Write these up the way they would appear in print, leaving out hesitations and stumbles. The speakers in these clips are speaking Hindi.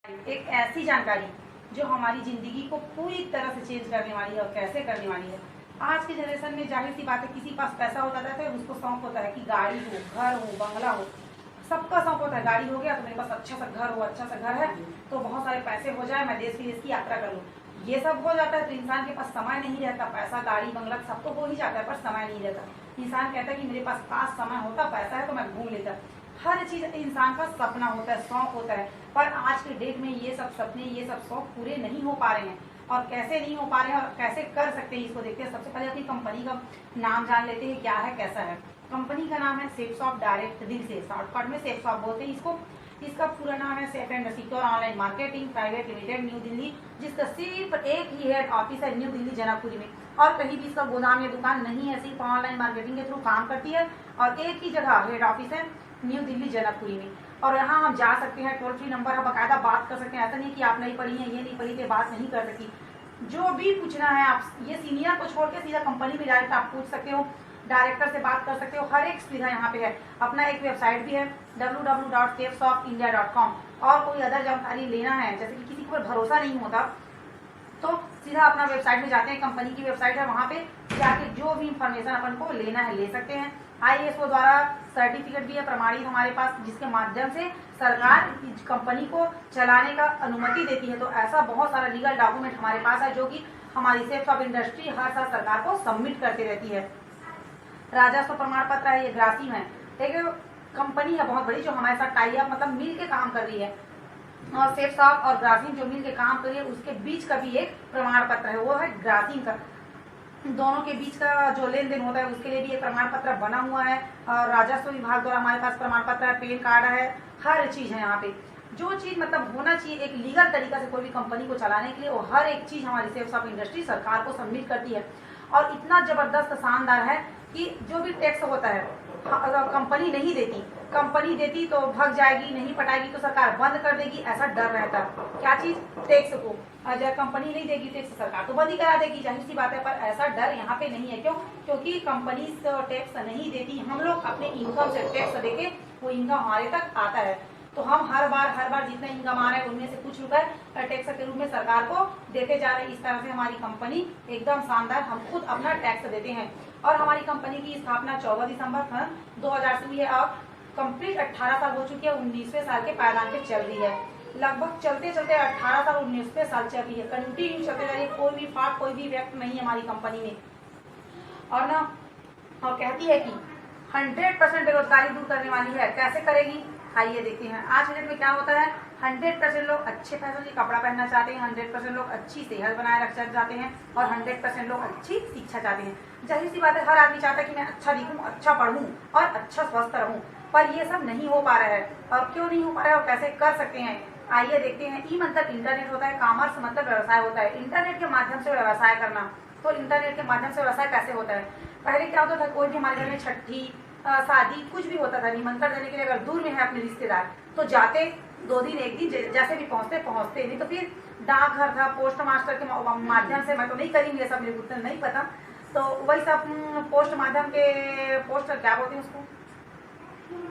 एक ऐसी जानकारी जो हमारी जिंदगी को पूरी तरह से चेंज करने वाली है और कैसे करने वाली है। आज के जनरेशन में जाहिर सी बात है, किसी पास पैसा हो जाता है उसको शौक होता है कि गाड़ी हो, घर हो, बंगला हो। सबका शौक होता है गाड़ी हो गया तो मेरे पास अच्छा सा घर हो, अच्छा सा घर है तो बहुत सारे पैसे हो जाए, मैं देश विदेश की यात्रा कर लूँ। ये सब हो जाता है तो इंसान के पास समय नहीं रहता। पैसा, गाड़ी, बंगला सब तो हो ही जाता है पर समय नहीं रहता। इंसान कहता है कि मेरे पास समय होता, पैसा है तो मैं घूम लेता। हर चीज इंसान का सपना होता है, शौक होता है, पर आज के डेट में ये सब सपने, ये सब शौक पूरे नहीं हो पा रहे हैं। और कैसे नहीं हो पा रहे हैं और कैसे कर सकते हैं इसको देखते हैं। सबसे पहले अपनी कंपनी का नाम जान लेते हैं, क्या है कैसा है। कंपनी का नाम है सेफसॉफ्ट डायरेक्ट, दिल से शॉर्टकट में सेफसॉफ्ट बोलते हैं इसको। इसका पूरा नाम है safe and secure online marketing private limited, new Delhi, जिसका सिर्फ एक ही हेड ऑफिस है न्यू दिल्ली जनकपुरी में। और कहीं भी इसका गोदाम या दुकान नहीं है, सिर्फ ऑनलाइन मार्केटिंग के थ्रू काम करती है और एक ही जगह हेड ऑफिस है न्यू दिल्ली जनकपुरी में। और यहाँ हम जा सकते हैं, टोल फ्री नंबर है, बाकायदा बात कर सकते हैं। ऐसा नहीं कि आप नहीं पढ़ी है, ये नहीं पढ़ी थे, बात नहीं कर सकती। जो भी पूछना है आप ये सीनियर को छोड़ के सीधा कंपनी में डायरेक्ट आप पूछ सकते हो, डायरेक्टर से बात कर सकते हो। हर एक सुविधा यहाँ पे है। अपना एक वेबसाइट भी है www.safesoftindia.com। और कोई अदर जानकारी लेना है, जैसे कि किसी को भरोसा नहीं होता तो सीधा अपना वेबसाइट में जाते हैं, कंपनी की वेबसाइट है, वहाँ पे जाके जो भी इंफॉर्मेशन अपन को लेना है ले सकते हैं। IASO द्वारा सर्टिफिकेट भी है प्रमाणित हमारे पास, जिसके माध्यम से सरकार इस कंपनी को चलाने का अनुमति देती है। तो ऐसा बहुत सारा लीगल डॉक्यूमेंट हमारे पास है जो कि हमारी सेफ्स ऑफ इंडस्ट्री हर साल सरकार को सबमिट करती रहती है। राजस्व प्रमाण पत्र है, ये ग्रासिम है, एक कंपनी है बहुत बड़ी जो हमारे साथ टाई अप मतलब मिल के काम कर रही है। और सेफसॉफ्ट और ग्रासिम जो मिल के काम कर रही है उसके बीच का भी एक प्रमाण पत्र है, वो है ग्रासिम का। दोनों के बीच का जो लेन देन होता है उसके लिए भी एक प्रमाण पत्र बना हुआ है। और राजस्व विभाग द्वारा हमारे पास प्रमाण पत्र है, पैन कार्ड है, हर चीज है यहाँ पे। जो चीज मतलब होना चाहिए एक लीगल तरीका से कोई भी कंपनी को चलाने के लिए, वो हर एक चीज हमारी सेफ्स ऑफ इंडस्ट्री सरकार को सबमिट करती है। और इतना जबरदस्त शानदार है कि जो भी टैक्स होता है अगर कंपनी नहीं देती, कंपनी देती तो भाग जाएगी, नहीं पटाएगी तो सरकार बंद कर देगी, ऐसा डर रहता है। क्या चीज? टैक्स को। अगर कंपनी नहीं देगी टैक्स सरकार तो बंद ही करा देगी, जाहिर सी बात है। पर ऐसा डर यहाँ पे नहीं है। क्यों? क्योंकि कंपनी टैक्स नहीं देती, हम लोग अपने इनकम से टैक्स देके वो इनकम हमारे तक आता है। तो हम हर बार जितना इनकम आ रहा है उनमें से कुछ रुपए टैक्स के रूप में सरकार को देते जा रहे हैं। इस तरह से हमारी कंपनी एकदम शानदार, हम खुद अपना टैक्स देते हैं। और हमारी कंपनी की स्थापना 14 दिसंबर 2000 से हुई है और कंप्लीट 18 साल हो चुकी है, 19वें साल के पायदान पे चल रही है। लगभग चलते चलते 18 साल 19वें साल चल रही है, कंटिन्यू चलते जा रही है। कोई भी फाट, कोई भी व्यक्त नहीं है हमारी कंपनी में। और ना और कहती है कि 100% बेरोजगारी दूर करने वाली है। कैसे करेगी? आइए देखते हैं। आज के डेट में क्या होता है, 100% लोग अच्छे फैशन के कपड़ा पहनना चाहते हैं, 100% लोग अच्छी सेहत बनाए रखना चाहते हैं और 100% लोग अच्छी शिक्षा चाहते हैं। जाहिर सी बात है, हर आदमी चाहता है कि मैं अच्छा दिखूं, अच्छा पढ़ूं और अच्छा स्वस्थ रहूं। पर ये सब नहीं हो पा रहा है। और क्यों नहीं हो पा रहा है और कैसे कर सकते हैं, आइए देखते हैं। ई मतलब इंटरनेट होता है, कॉमर्स मतलब व्यवसाय होता है। इंटरनेट के माध्यम से व्यवसाय करना। तो इंटरनेट के माध्यम से व्यवसाय कैसे होता है? पहले क्या होता था, कोई भी हमारे घर में छठी शादी कुछ भी होता था, निमंत्रण देने के लिए अगर दूर में है अपने रिश्तेदार तो जाते 2 दिन 1 दिन जैसे भी पहुंचते नहीं तो फिर डाकघर था, पोस्ट मास्टर के माध्यम से। मैं तो नहीं करेंगे ये सब, मेरे को नहीं पता। तो वही सब पोस्ट माध्यम के पोस्ट क्या बोलते हैं उसको,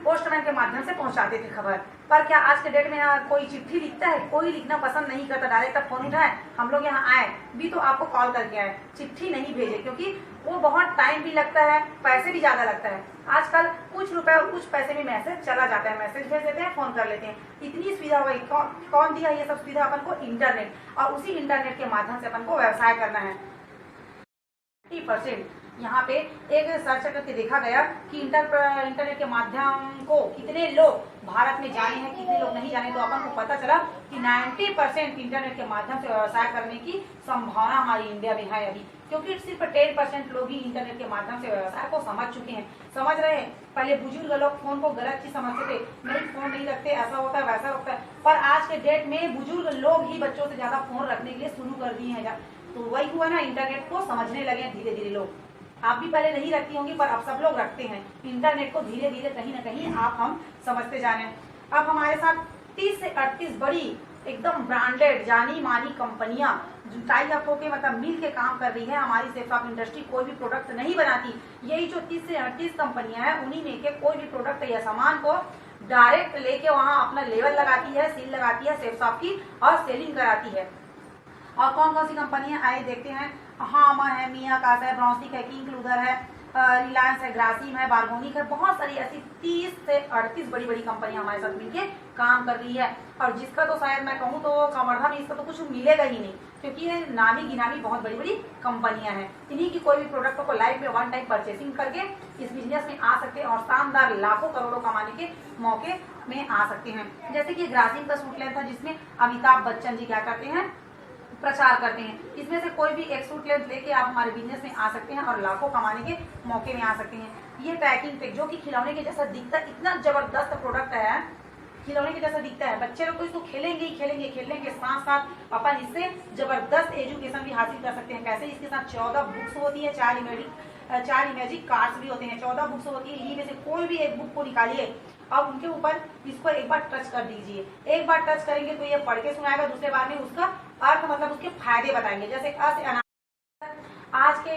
पोस्टमैन के माध्यम से पहुंचाते थे खबर। पर क्या आज के डेट में कोई चिट्ठी लिखता है? कोई लिखना पसंद नहीं करता। डायरेक्ट फोन उठाए, हम लोग यहाँ आए भी तो आपको कॉल करके आए, चिट्ठी नहीं भेजे, क्योंकि वो बहुत टाइम भी लगता है, पैसे भी ज्यादा लगता है। आजकल कुछ रुपए और कुछ पैसे में मैसेज चला जाता है, मैसेज भेज देते हैं, फोन कर लेते हैं। इतनी सुविधा हुई। कौन दिया ये सब सुविधा? अपन को इंटरनेट। और उसी इंटरनेट के माध्यम से अपन को व्यवसाय करना है। 50% यहाँ पे एक सर्च करके देखा गया कि इंटरनेट के माध्यम को कितने लोग भारत में जाने हैं, कितने लोग नहीं जाने। तो अपन को पता चला कि 90% इंटरनेट के माध्यम से व्यवसाय करने की संभावना हमारी इंडिया में है अभी। क्योंकि सिर्फ 10% लोग ही इंटरनेट के माध्यम से व्यवसाय को समझ चुके हैं, समझ रहे हैं। पहले बुजुर्ग लोग फोन को गलत चीज समझते थे, नहीं फोन नहीं रखते, ऐसा होता है वैसा होता है। पर आज के डेट में बुजुर्ग लोग ही बच्चों से ज्यादा फोन रखने के लिए शुरू कर दिए हैं। तो वही हुआ ना, इंटरनेट को समझने लगे धीरे धीरे लोग। आप भी पहले नहीं रखती होंगी पर अब सब लोग रखते हैं। इंटरनेट को धीरे धीरे कहीं ना कहीं आप हम समझते जा रहे हैं। अब हमारे साथ 30 से 38 बड़ी एकदम ब्रांडेड जानी मानी कंपनियां टाई अप होके मतलब मिल के काम कर रही है। हमारी सेफ्स ऑफ इंडस्ट्री कोई भी प्रोडक्ट नहीं बनाती। यही जो 30 से 38 कंपनियां हैं उन्हीं में के कोई भी प्रोडक्ट या सामान को डायरेक्ट लेके वहाँ अपना लेबल लगाती है, सील लगाती है सेफ शॉप की और सेलिंग कराती है। और कौन कौन सी कंपनियां आए देखते हैं। हामा है, मिया कासा है, ब्रॉन्सिक है, किंग क्लूदर है, रिलायंस है, ग्रासिम है, बार्गोनिक है, बहुत सारी ऐसी 30 से 38 बड़ी बड़ी कंपनियां हमारे साथ मिलके काम कर रही है। और जिसका तो शायद मैं कहूँ तो कमरधा में इसका तो कुछ मिलेगा ही नहीं, क्योंकि ये नामी गिनामी बहुत बड़ी बड़ी कंपनियां हैं। इन्हीं की कोई भी प्रोडक्ट को लाइफ में वन टाइम परचेसिंग करके इस बिजनेस में आ सकते हैं और शानदार लाखों करोड़ों कमाने के मौके में आ सकते हैं। जैसे कि ग्रासिम का सूट लेंथ था जिसमें अमिताभ बच्चन जी क्या करते हैं, प्रचार करते हैं। इसमें से कोई भी एक सूट लेंथ लेके आप हमारे बिजनेस में आ सकते हैं और लाखों कमाने के मौके में आ सकते हैं। ये पैकिंग पे जो कि खिलौने के जैसा दिखता है, इतना जबरदस्त प्रोडक्ट है, खिलौने के जैसा दिखता है। बच्चे लोग तो इसको खेलेंगे ही खेलेंगे, खेलने के साथ साथ अपन इससे जबरदस्त एजुकेशन भी हासिल कर सकते हैं। कैसे, इसके साथ 14 बुक्स होती है, 4 इमेजिक कार्ड्स भी होते हैं, 14 बुक्स होती है। इन्हीं में से कोई भी एक बुक को निकालिए और उनके ऊपर इसको एक बार टच कर दीजिए। एक बार टच करेंगे तो ये पढ़ के सुनाएगा, दूसरे बार में उसका अर्थ मतलब उसके फायदे बताएंगे। जैसे आज के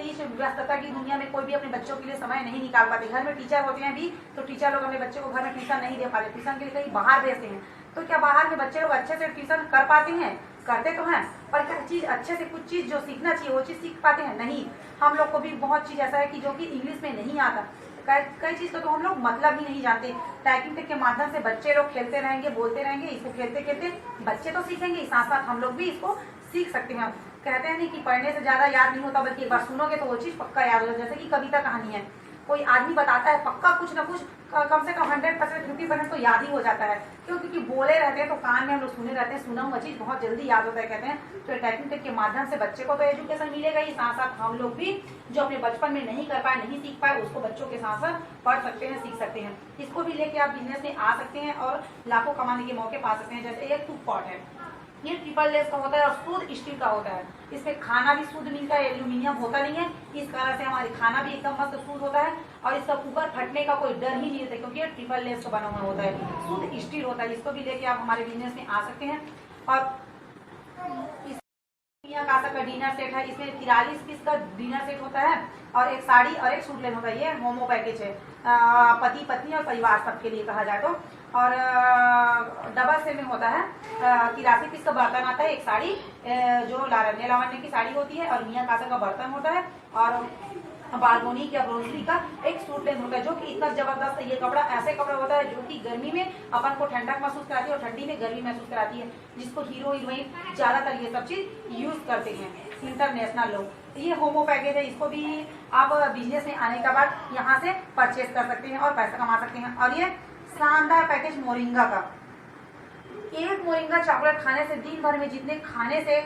इस व्यस्तता की दुनिया में कोई भी अपने बच्चों के लिए समय नहीं निकाल पाते। घर में टीचर होते हैं भी तो टीचर लोग अपने बच्चों को घर में ट्यूशन नहीं दे पाते, ट्यूशन के लिए कहीं बाहर भेजते हैं। तो क्या बाहर के बच्चे लोग अच्छे से ट्यूशन कर पाते हैं? करते तो हैं, पर क्या चीज अच्छे से कुछ चीज जो सीखना चाहिए वो चीज सीख पाते हैं? नहीं। हम लोग को भी बहुत चीज ऐसा है कि जो कि इंग्लिश में नहीं आता, कई चीज का तो हम लोग मतलब ही नहीं जानते। टाइपिंग के माध्यम से बच्चे लोग खेलते रहेंगे, बोलते रहेंगे, इसको खेलते खेलते बच्चे तो सीखेंगे, साथ साथ हम लोग भी इसको सीख सकते हैं। कहते हैं नहीं कि पढ़ने से ज्यादा याद नहीं होता, बल्कि एक बार सुनोगे तो वो चीज पक्का याद होता है। जैसे कि कविता कहानी है, कोई आदमी बताता है, पक्का कुछ ना कुछ कम से कम 100% 50% तो याद ही हो जाता है। क्यों? क्योंकि बोले रहते हैं तो कान में हम लोग सुने रहते हैं, सुना हुआ चीज बहुत जल्दी याद होता है। कहते हैं तो टाइपिंग के माध्यम से बच्चे को तो एजुकेशन मिलेगा ही, साथ साथ हम लोग भी जो अपने बचपन में नहीं कर पाए, नहीं सीख पाए, उसको बच्चों के साथ साथ पढ़ सकते हैं, सीख सकते हैं। इसको भी लेके आप बिजनेस में आ सकते हैं और लाखों कमाने के मौके पा सकते हैं। जैसे एक टूप पॉट है, ये ट्रिपल लेस का होता है और शुद्ध स्टील का होता है। इसमें खाना भी शुद्ध मिलता है, एल्यूमिनियम होता नहीं है, इस कारण से हमारे खाना भी एकदम मस्त शुद्ध होता है और इसका कुकर फटने का कोई डर ही नहीं रहता, क्योंकि ये ट्रिपल लेस का बना हुआ होता है, शुद्ध स्टील होता है। इसको भी लेके आप हमारे बिजनेस में आ सकते हैं। और मिया कासा का डिनर सेट है, इसमें 43 पीस का डिनर सेट होता है और एक साड़ी और एक सूट लेना होता है। ये होमो पैकेज है, पति पत्नी और परिवार सबके लिए कहा जाए तो। और डबल सेल में होता है, 83 पीस का बर्तन आता है, एक साड़ी जो लावण्य की साड़ी होती है और मिया कासा का बर्तन होता है और बार्गोनिक या ब्रोंजरी का एक सूट लेंथ होता है, जो कि इतना जबरदस्त है। ये कपड़ा ऐसे कपड़ा होता है जो कि गर्मी में अपन को ठंडक महसूस कराती है और ठंडी में गर्मी महसूस कराती है, जिसको हीरो हीरोइन ज्यादातर ये सब चीज यूज करते हैं, इंटरनेशनल लोग। ये होमो पैकेज है, इसको भी आप बिजनेस में आने के बाद यहाँ से परचेज कर सकते हैं और पैसा कमा सकते हैं। और ये शानदार पैकेज मोरिंगा का, एक मोरिंगा चॉकलेट खाने से दिन भर में जितने खाने से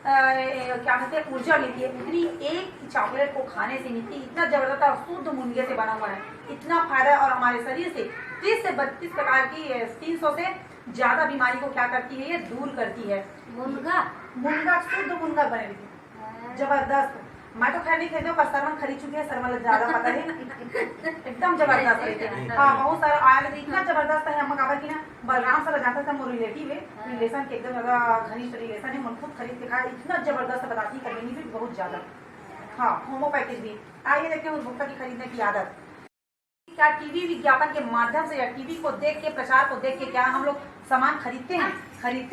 क्या कहते हैं ऊर्जा मिलती है, उतनी एक चॉकलेट को खाने से मिलती है। इतना जबरदस्त और शुद्ध मुनगे से बना हुआ है, इतना फायदा है और हमारे शरीर से 30 से 32 प्रकार की 300 से ज्यादा बीमारी को क्या करती है, ये दूर करती है। मुनगा शुद्ध मुनगा बने, जबरदस्त। मैं तो खैर नहीं खरीदी पर सरमन खरीद चुकी है, सरमन ज्यादा पता है, एकदम जबरदस्त है। हाँ, बहुत सारा आया, इतना जबरदस्त है। हम काबर की ना बलराम सर जाता था, मोर रिलेटिव है, रिलेशन के एकदम ज्यादा घनिष्ठ रिलेशन है, मन खुद खरीद के खाया, इतना जबरदस्त बताती है, बेनिफिट बहुत ज्यादा। हाँ, होमो पैकेज भी। आइए देखते हैं उपभोक्ता की खरीदने की आदत। क्या टीवी विज्ञापन के माध्यम से या टीवी को देख के, प्रचार को देख के क्या हम लोग सामान खरीदते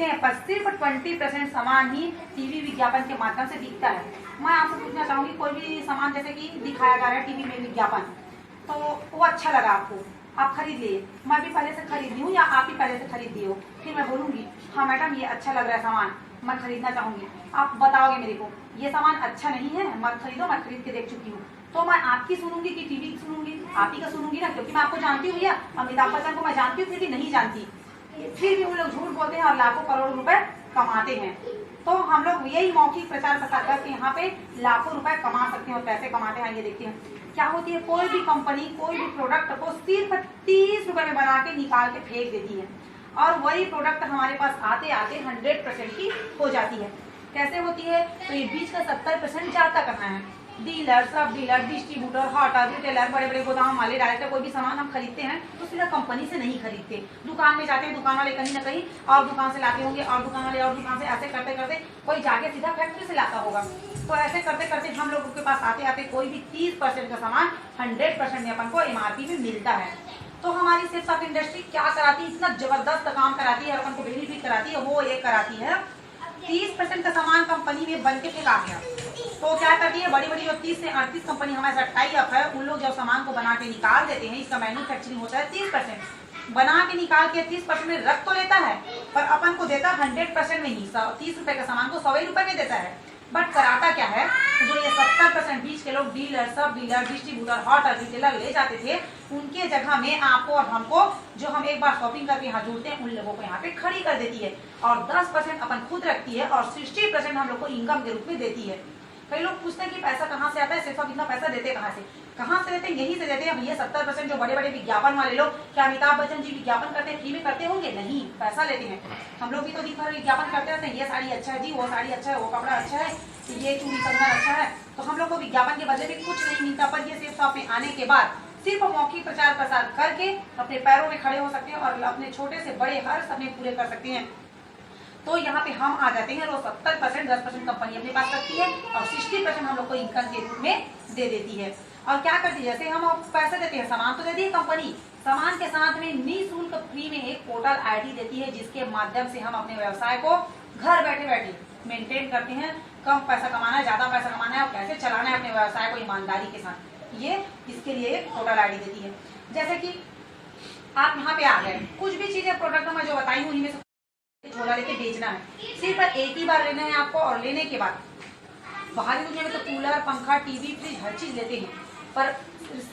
हैं, पर सिर्फ 20% सामान ही टीवी विज्ञापन के माध्यम से दिखता है। मैं आपसे पूछना चाहूंगी, कोई भी सामान जैसे कि दिखाया जा रहा है टीवी में विज्ञापन, तो वो अच्छा लगा आपको, आप खरीद लिए। मैं भी पहले से खरीद ली हूँ या आप ही पहले से खरीद ली हो, फिर मैं बोलूंगी हाँ मैडम ये अच्छा लग रहा है सामान, मैं खरीदना चाहूंगी। आप बताओगे मेरे को ये सामान अच्छा नहीं है, मत खरीदो, मैं खरीद के देख चुकी हूँ। तो मैं आपकी सुनूंगी कि टीवी की सुनूंगी? आप ही का सुनूंगी ना, क्योंकि मैं आपको जानती हूँ। या अमिताभ बच्चन को मैं जानती हूँ, फिर भी नहीं जानती, फिर भी वो लोग झूठ बोलते हैं और लाखों करोड़ रुपए कमाते हैं। तो हम लोग यही मौखिक प्रचार प्रसार करके यहाँ पे लाखों रुपए कमा सकते हैं और पैसे कमाते हैं। ये देखिए क्या होती है, कोई भी कंपनी कोई भी प्रोडक्ट को सिर्फ 30 रुपए में बना के निकाल के फेंक देती है और वही प्रोडक्ट हमारे पास आते आते 100% की हो जाती है। कैसे होती है? तो ये बीच का 70% जाता करना है। डीलर, सब डीलर, डिस्ट्रीब्यूटर, हॉटर, रिटेलर, बड़े बड़े गोदाम वाले, डायरेक्टर, कोई भी सामान हम खरीदते हैं तो सीधा कंपनी से नहीं खरीदते, दुकान में जाते हैं, दुकान वाले कहीं ना कहीं और दुकान से लाते होंगे और दुकान वाले और दुकान से, ऐसे करते करते कोई जाके सीधा फैक्ट्री से लाता होगा। तो ऐसे करते करते हम लोगों के पास आते आते कोई भी 30% का सामान 100% में अपन को MRP में मिलता है। तो हमारी सिर्फ ऑफ इंडस्ट्री क्या कराती है, इतना जबरदस्त काम कराती है, अपन को बेनिफिट कराती है, वो ये कराती है 30% का सामान कंपनी में बन के फेंका गया। तो क्या करती है, बड़ी बड़ी जो 30 से 38 कंपनी हमारे साथ टाई अप है, उन लोग जब सामान को बना के निकाल देते हैं, इसका मैन्युफैक्चरिंग होता है 30%, बना के निकाल के 30% में रख तो लेता है, पर अपन को देता 100% में ही, 30 रुपए का सामान को 100 रुपए में देता है। बट कराता क्या है, तो जो ये 70% बीच के लोग डीलर, सब डीलर, डिस्ट्रीब्यूटर, हॉट रिटेलर ले जाते थे, उनके जगह में आपको और हमको, जो हम एक बार शॉपिंग करके यहाँ जुड़ते हैं, उन लोगों को यहाँ पे खड़ी कर देती है और 10% अपन खुद रखती है और 60% हम लोग को इनकम के रूप में देती है। कई लोग पूछते हैं कि पैसा कहाँ से आता है, सिर्फ इतना पैसा देते कहाँ से देते हैं, यहीं से देते हैं भैया। 70% जो बड़े बड़े विज्ञापन वाले लोग, क्या अमिताभ बच्चन जी विज्ञापन करते हैं फ्री में करते होंगे? नहीं, पैसा लेते हैं। हम लोग भी तो दिन भर विज्ञापन करते रहते हैं, ये साड़ी अच्छा है जी, वो साड़ी अच्छा है, वो कपड़ा अच्छा है, ये चूड़ी कंगन अच्छा है, तो हम लोग को विज्ञापन के बदले में कुछ नहीं मिलता। पर ये सिर्फ शॉप में आने के बाद सिर्फ मौखिक प्रचार प्रसार करके अपने पैरों में खड़े हो सकते हैं और अपने छोटे से बड़े हर सपने पूरे कर सकते हैं। तो यहाँ पे हम आ जाते हैं, वो 70% 10% कंपनी अपने पास रखती है और 60% हम लोग को इनकम के रूप में दे देती है। और क्या करती है, जैसे हम पैसे देते हैं, सामान तो देती है कंपनी, सामान के साथ में निःशुल्क फ्री में एक पोर्टल आईडी देती है, जिसके माध्यम से हम अपने व्यवसाय को घर बैठे बैठे मेंटेन करते हैं। कम पैसा कमाना है, ज्यादा पैसा कमाना है और कैसे चलाना है अपने व्यवसाय को ईमानदारी के साथ, ये इसके लिए एक पोर्टल आईडी देती है। जैसे कि आप यहाँ पे आ गए, कुछ भी चीजें प्रोडक्ट मैं जो बताई हूँ उन्हीं में से झोला लेके बेचना है, सिर्फ एक ही बार लेना है आपको। और लेने के बाद बाहरी दुनिया में तो कूलर, पंखा, टीवी, फ्रिज हर चीज लेते हैं, पर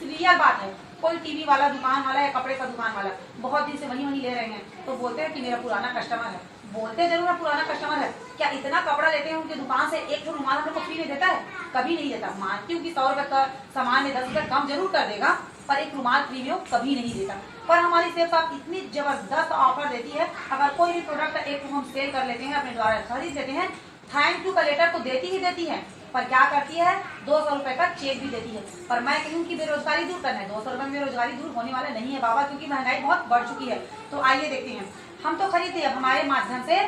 रियल बात है, कोई टीवी वाला दुकान वाला या कपड़े का दुकान वाला बहुत दिन से वही ले रहे हैं, तो बोलते हैं कि मेरा पुराना कस्टमर है, बोलते जरूर है पुराना कस्टमर है, क्या इतना कपड़ा लेते हैं उनकी दुकान से, एक रुमाल हम लोग को फ्री में देता है? कभी नहीं देता। मानती हूँ कि 100 रुपए का सामान में 10 रुपए कम जरूर कर देगा, पर एक रुमाल फ्री में वो कभी नहीं देता। पर हमारी सेल्स आप इतनी जबरदस्त ऑफर देती है, अगर कोई भी प्रोडक्ट एक हम सेल कर लेते हैं, अपने द्वारा खरीद लेते हैं, थैंक यू का लेटर तो देती ही देती है, पर क्या करती है 200 रुपए का चेक भी देती है। पर मैं कहूँ कि बेरोजगारी दूर करना है, 200 रुपए में बेरोजगारी दूर होने वाला नहीं है बाबा, क्योंकि महंगाई बहुत बढ़ चुकी है। तो आइए देखते हैं, हम तो खरीदते हैं, हमारे माध्यम से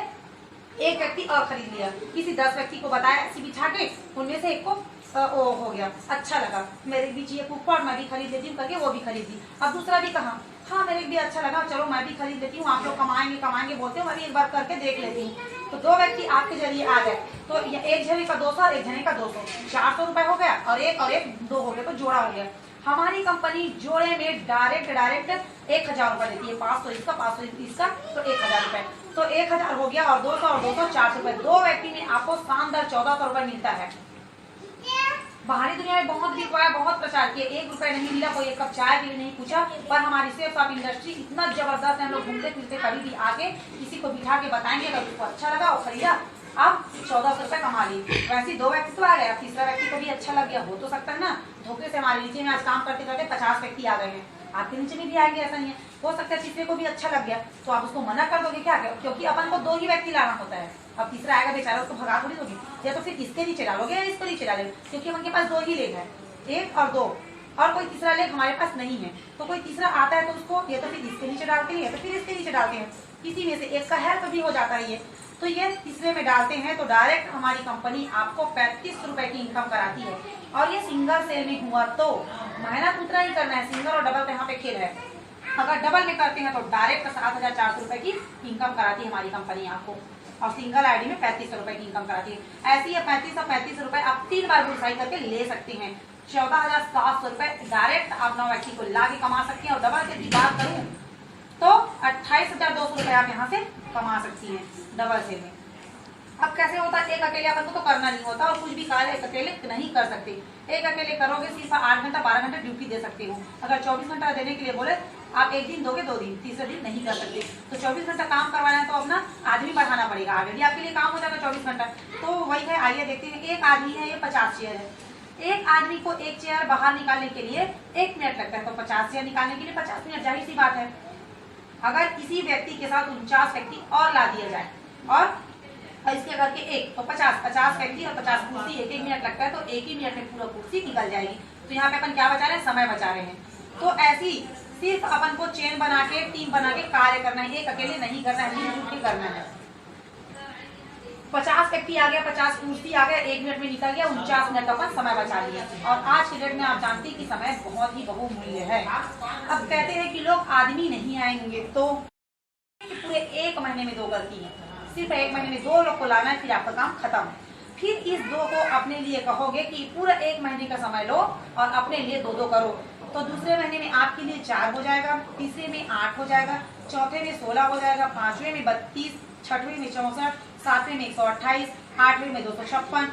एक व्यक्ति और खरीद लिया, किसी 10 व्यक्ति को बताया ऐसी बिछा के, उनमें से एक को ओ हो गया, अच्छा लगा, मेरे भी चाहिए कुकपॉट, मैं भी खरीद लेती हूँ करके वो भी खरीद ली। अब दूसरा भी कहा, हाँ मेरे भी अच्छा लगा, चलो मैं भी खरीद लेती हूँ, आप लोग कमाएंगे बोलते हो, मैं भी एक बार करके देख लेती हूँ। तो 2 व्यक्ति आपके जरिए आ गए, तो एक जने का 200 और एक जने का 200, 400 रुपए हो गया, और एक 2 हो गए, तो जोड़ा हो गया। हमारी कंपनी जोड़े में डायरेक्ट 1000 रुपए देती है, 500 इसका 500 इसका, तो 1000 रुपए, तो 1000 हो गया, और 200 और 200 400 रुपए, 2 व्यक्ति में आपको शानदार 1400 रुपए मिलता है। बाहरी दुनिया में बहुत बिकवाया, बहुत प्रचार किया, 1 रुपए नहीं मिला, कोई एक कप चाय के लिए नहीं पूछा, पर हमारी सेल्स ऑफ इंडस्ट्री इतना जबरदस्त है, हम लोग घूमते फिरते कभी भी आके किसी को बिठा के बताएंगे, अगर उसको अच्छा लगा वो खरीदा, अब 1400 रुपए कमा ली। वैसे 2 व्यक्ति तो आ गया, तीसरा व्यक्ति को भी अच्छा लग गया, हो तो सकता है ना, धोखे से हमारे नीचे में आज काम करते करते 50 व्यक्ति आ गए हैं, आपके नीचे में भी आएंगे, ऐसा नहीं है, हो सकता है तीसरे को भी अच्छा लग गया, तो आप उसको मना कर दोगे क्या? क्योंकि अपन को 2 ही व्यक्ति लाना होता है, अब तीसरा आएगा बेचारा, उसको भगा थोड़ी दोगे, या तो फिर इसके नीचे डालोगे या इसको नीचे डालोगे, क्योंकि उनके पास 2 ही लेग है, 1 और 2, और कोई तीसरा लेग हमारे पास नहीं है। तो कोई तीसरा आता है तो उसको या तो फिर इसके नीचे डालते हैं या तो फिर इसके नीचे डालते हैं, किसी में से एक का हेल्प भी हो जाता है ये। तो ये तीसरे में डालते हैं तो डायरेक्ट हमारी कंपनी आपको 35 रुपए की इनकम कराती है, और ये सिंगल सेल में हुआ तो मेहनत उतना ही करना है, सिंगल और डबल का यहाँ पे खेल है। अगर डबल में करते हैं तो डायरेक्ट 7400 रुपए की इनकम कराती है हमारी कंपनी आपको, और सिंगल आईडी में 3500 रुपए की इनकम कराती है। ऐसी है 35 और 35 रुपए आप 3 बार बुलसाई करके ले सकते हैं, 14,700 रुपए डायरेक्ट आप 9 व्यक्ति को ला के कमा सकते हैं, और डबल से बात करूँ तो 28,200 रुपए आप यहाँ से कमा सकती हैं डबल से में। अब कैसे होता है, एक अकेले अपन को तो करना नहीं होता, और कुछ भी कार्य एक अकेले नहीं कर सकते, एक अकेले करोगे सिर्फ 8 घंटा 12 घंटा ड्यूटी दे सकते हो। अगर 24 घंटा देने के लिए बोले आप एक दिन दोगे, 2 दिन, तीसरे दिन नहीं कर सकते, तो 24 घंटा काम करवाना है तो अपना आदमी बढ़ाना पड़ेगा, ऑलरेडी आपके लिए काम हो जाएगा 24 घंटा, तो वही है। आइए देखते हैं, एक आदमी है, ये 50 चेयर है, एक आदमी को एक चेयर बाहर निकालने के लिए 1 मिनट लगता है, तो 50 चेयर निकालने के लिए 50 मिनट, जाहिर सी बात है। अगर किसी व्यक्ति के साथ 49 व्यक्ति और ला दिया जाए और इसके करके एक, तो 50 व्यक्ति और 50 कुर्सी, 1 मिनट लगता है, तो 1 ही मिनट में पूरा कुर्सी निकल जाएगी। तो यहाँ पे अपन क्या बचा रहे हैं, समय बचा रहे हैं। तो ऐसी सिर्फ अपन को चेन बना के, टीम बना के कार्य करना है, एक अकेले नहीं करना है, मिलजुल के करना है। 50 व्यक्ति आ गया, 50 कुर्सी आ गया, 1 मिनट में निकल गया, 49 मिनट का समय बचा लिया। और आज के डेट में आप जानती हैं कि समय बहुत ही बहुमूल्य है। अब कहते हैं कि लोग आदमी नहीं आएंगे, तो पूरे 1 महीने में 2 गलती है, सिर्फ 1 महीने में 2 लोग को लाना है, फिर आपका काम खत्म। फिर इस 2 को अपने लिए कहोगे कि पूरा 1 महीने का समय लो और अपने लिए 2-2 करो, तो दूसरे महीने में आपके लिए 4 हो जाएगा, तीसरे में 8 हो जाएगा, चौथे में 16 हो जाएगा, 5वें में 32, 6वें में 64, 7वें में 128, 8वें में 256।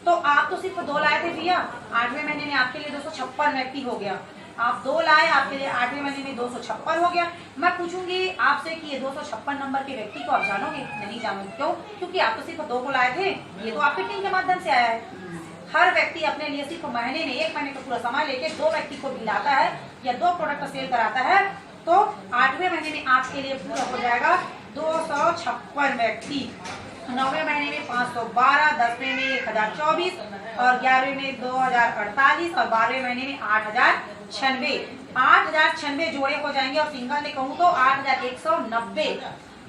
तो आप तो सिर्फ 2 लाए थे भैया, 8वें महीने में आपके लिए 256 व्यक्ति हो गया। आप 2 लाए, आपके लिए 8वें महीने में 256 हो गया। मैं पूछूंगी आपसे कि ये 256 नंबर के व्यक्ति को आप जानोगे? नहीं जानोगे। क्यों? क्योंकि आप तो सिर्फ 2 को लाए थे, ये तो आपके टीम के माध्यम से आया है। हर व्यक्ति अपने लिए सिर्फ महीने में 1 महीने का पूरा समय लेके 2 व्यक्ति को दिलाता है या 2 प्रोडक्ट सेल कराता है, तो 8वें महीने में आपके लिए पूरा हो जाएगा 256 व्यक्ति, 9वें महीने में 512, 10वें में 1024 और 11वें में 2048 और 12वें महीने में 8096। 8096 जोड़े हो जाएंगे और सिंगल में कहूँ तो 8190।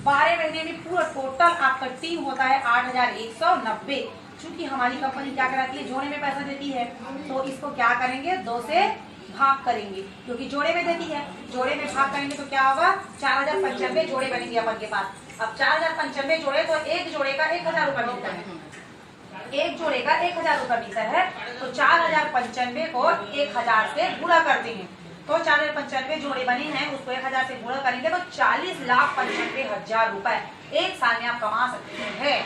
12 महीने में पूरा टोटल आपका टीम होता है 8190। चूंकि हमारी कंपनी क्या कराती है, जोड़े में पैसा देती है, तो इसको क्या करेंगे, 2 से भाग करेंगे, क्योंकि जोड़े में देती है। जोड़े में भाग करेंगे तो क्या होगा, 4095 जोड़े बनेंगे अपन के पास। अब 4095 जोड़े तो एक जोड़े का 1000 रुपया मिलता है, एक जोड़े का 1000 रुपया मिलता है, तो 4095 को 1000 से गुणा करते हैं, तो 4095 जोड़े बने हैं, उसको 1000 से गुणा करेंगे तो 40,95,000 रुपए 1 साल में आप कमा सकते हैं।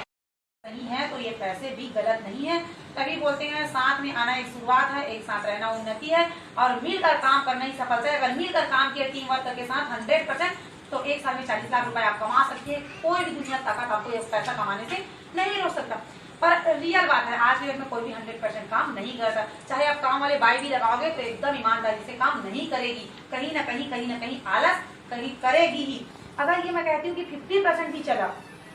नहीं है तो ये पैसे भी गलत नहीं है। तभी बोलते हैं साथ में आना एक शुरुआत है, एक साथ रहना उन्नति है और मिलकर काम करना ही सफलता है। अगर मिलकर काम किया टीम वर्क के साथ 100%, तो 1 साल में 40 लाख रुपए आप कमा सकते हैं। कोई भी दुनिया ताकत आपको ये पैसा कमाने से नहीं रोक सकता। पर रियल बात है, आज के डेट में कोई भी 100% काम नहीं करता। चाहे आप काम वाले बाई भी लगाओगे तो एकदम ईमानदारी से काम नहीं करेगी, कहीं ना कहीं आलस कहीं करेगी ही। अगर ये मैं कहती हूँ कि 50% भी चला,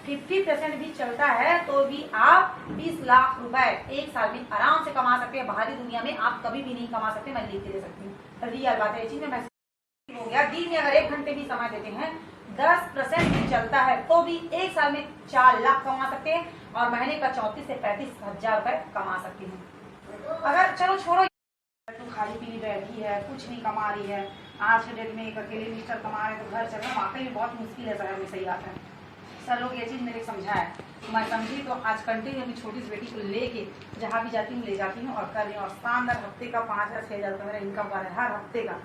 50% भी चलता है तो भी आप 20 लाख रुपए 1 साल में आराम से कमा सकते हैं। बाहरी दुनिया में आप कभी भी नहीं कमा सकते, मैं लिख के दे सकती हूँ। रियल बात है, ये चीज में हो गया। दिन में अगर 1 घंटे भी समय देते हैं, 10% भी चलता है तो भी 1 साल में 4 लाख कमा सकते हैं और महीने का 34 से 35 हजार रुपए कमा सकते हैं। अगर चलो छोड़ो, तो खाली पीली बैठी है, कुछ नहीं कमा रही है, आज के डेट में एक अकेले मिस्टर कमा रहे तो घर चलना वाकई में बहुत मुश्किल है शहर में। सही बात है, सर लोग ये चीज़ मेरे समझा है, मैं समझी तो आज कंटिन्यू अपनी छोटी सी बेटी को लेके जहाँ भी जाती हूँ ले जाती हूँ और कर रही हूँ। और शानदार हफ्ते का 5,000 से 6,000 रुपये मेरा इनकम कर है हर हफ्ते का।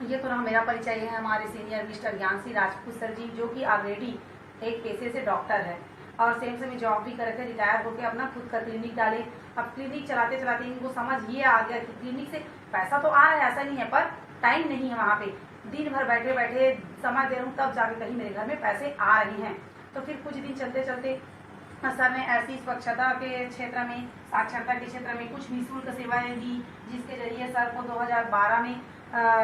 ये तो ना मेरा परिचय है हमारे सीनियर मिस्टर ज्ञानसी राजपूत सर जी, जो कि ऑलरेडी एक पेशे से डॉक्टर है और सेम से भी जॉब भी करे थे, रिटायर होकर अपना खुद का क्लिनिक डाले। अब क्लिनिक चलाते चलाते इनको समझ ये आ गया कि क्लिनिक से पैसा तो आ रहा है, ऐसा नहीं है, पर टाइम नहीं है वहाँ पे। दिन भर बैठे बैठे समय दे रहा हूँ तब जाके कहीं मेरे घर में पैसे आ रहे हैं। तो फिर कुछ दिन चलते चलते सर ने ऐसी स्वच्छता के क्षेत्र में, साक्षरता के क्षेत्र में कुछ निःशुल्क सेवाएं दी, जिसके जरिए सर को 2012 में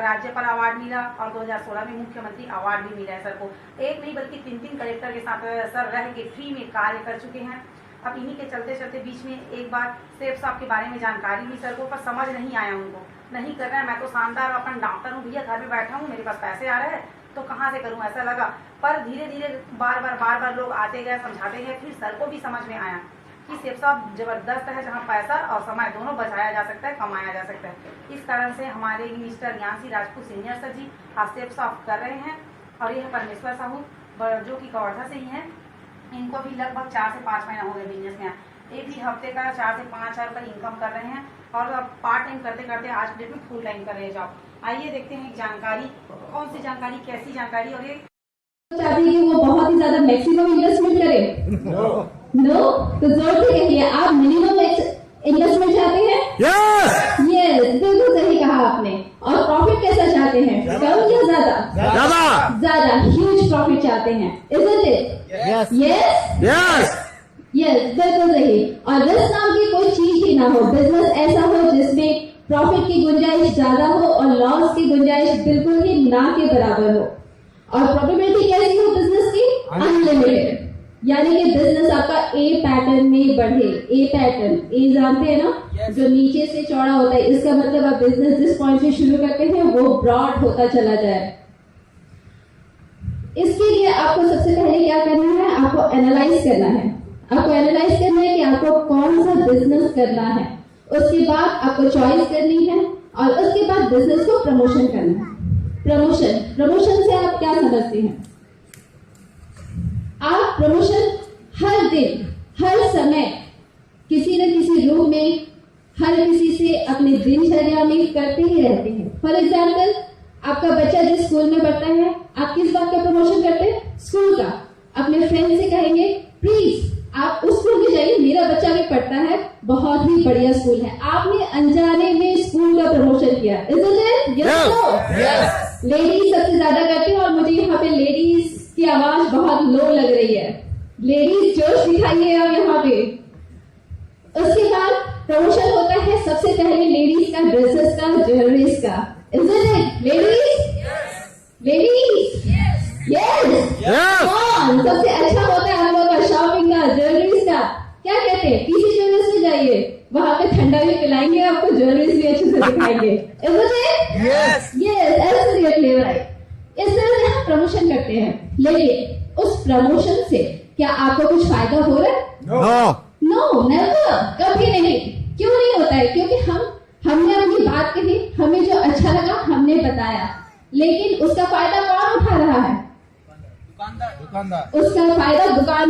राज्यपाल अवार्ड मिला और 2016 में मुख्यमंत्री अवार्ड भी मिला है सर को। एक नहीं बल्कि 3 कलेक्टर के साथ सर रह के फ्री में कार्य कर चुके हैं। अब इन्हीं के चलते चलते बीच में एक बार सेफ साहब के बारे में जानकारी ली सर को, पर समझ नहीं आया, उनको नहीं कर रहा है। मैं तो शानदार अपन डॉक्टर हूँ भैया, घर में बैठा हूँ, मेरे पास पैसे आ रहे हैं तो कहाँ से करूँ, ऐसा लगा। पर धीरे धीरे बार बार लोग आते गए, समझाते गए, फिर सर को भी समझ में आया कि सेफ साहब जबरदस्त है, जहाँ पैसा और समय दोनों बचाया जा सकता है, कमाया जा सकता है। इस कारण से हमारे मिस्टर ज्ञानसी राजपूत सीनियर सर जी आज सेफ साहब कर रहे हैं। और यह परमेश्वर साहू जो कि कवर्धा से ही हैं, इनको भी लगभग 4 से 5 महीना हो गए बिजनेस में। एक ही हफ्ते का 4 से 5 हज़ार रुपये इनकम कर रहे हैं और पार्ट टाइम करते करते आज डेट में फुल टाइम कर रहे हैं जॉब। आइए देखते हैं जानकारी, कौन सी जानकारी, कैसी जानकारी। और ये चाहते हैं कि वो बहुत ही ज्यादा मैक्सिमम इन्वेस्टमेंट करे? नो, तो जोर से कहिए, आप मिनिमम इन्वेस्टमेंट चाहते हैं? यस, बिल्कुल सही कहा आपने। और प्रॉफिट कैसा चाहते हैं, कम या ज्यादा? ज्यादा, ह्यूज प्रॉफिट चाहते हैं, isn't it? यस, बिल्कुल सही। और रिस्क नाम की कोई चीज ही ना हो, बिजनेस ऐसा हो जिसमें प्रॉफिट की गुंजाइश ज्यादा हो और लॉस की गुंजाइश बिल्कुल ही ना के बराबर हो। और प्रोबेबिलिटी कैसी हो बिजनेस की? अनलिमिटेड। यानी कि बिजनेस आपका ए पैटर्न में बढ़े। ए पैटर्न, ए जानते हैं ना, जो नीचे से चौड़ा होता है, इसका मतलब आप बिजनेस जिस पॉइंट से शुरू करते हैं वो ब्रॉड होता चला जाए। इसके लिए आपको सबसे पहले क्या करना है, आपको एनालाइज करना है। आपको एनालाइज करना है कि आपको कौन सा बिजनेस करना है, उसके बाद आपको चॉइस करनी है और उसके बाद बिजनेस को प्रमोशन करना है। प्रमोशन से आप क्या समझते हैं? आप प्रमोशन हर दिन हर समय किसी न किसी रूप में हर किसी से अपने दिनचर्या में करते ही रहते हैं। फॉर एग्जाम्पल, आपका बच्चा जिस स्कूल में पढ़ता है, आप किस बात का प्रमोशन करते हैं? स्कूल का। अपने फ्रेंड से कहेंगे प्लीज आप उस स्कूल में जाइए, मेरा बच्चा भी पढ़ता है, बहुत ही बढ़िया स्कूल है। आपने अनजाने में स्कूल का प्रमोशन किया। लेडीज सबसे ज्यादा करती है और मुझे यहाँ पे लेडीज की आवाज बहुत लो लग रही है। लेडीज जोश दिखाइए आप यहाँ पे। उसके बाद प्रमोशन होता है सबसे पहले लेडीज का ड्रेसेस का, ज्वेलरीज का। लेडीज कौन सबसे अच्छा होता है हम लोग का? शॉपिंग का, ज्वेलरीज का। क्या कहते हैं? किसी ज्वेलर्स में जाइए, वहां पे ठंडा भी पिलाएंगे आपको, ज्वेलरीज भी अच्छे से दिखाएंगे। इस तरह से हम प्रमोशन करते हैं, लेकिन उस प्रमोशन से क्या आपको कुछ फायदा हो रहा है? नो, नेवर, कभी नहीं। क्यों नहीं होता है? क्योंकि हमने अपनी बात कही, हमें जो अच्छा लगा हमने बताया, लेकिन उसका फायदा कौन उठा रहा है? दुकानदार। उसका फायदा दुकानदार